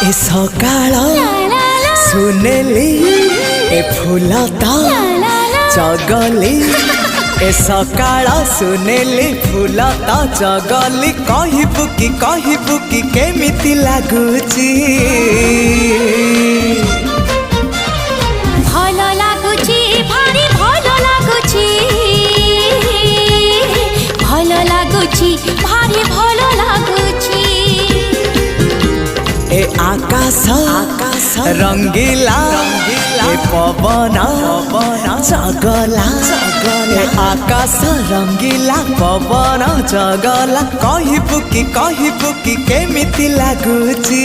ए सकाळ सुनेली ए फूलता चगली ए सकाळ सुनेली फूलता चगली कहबू कि केमिति लागुची भल लागुची भारी भल लागुची भल लागुची भारी भल लागुची ए आकाश रंगीला ए पवन चगला ए आकाश रंगीला पवन चगला कहबू कि केमिति लागुची।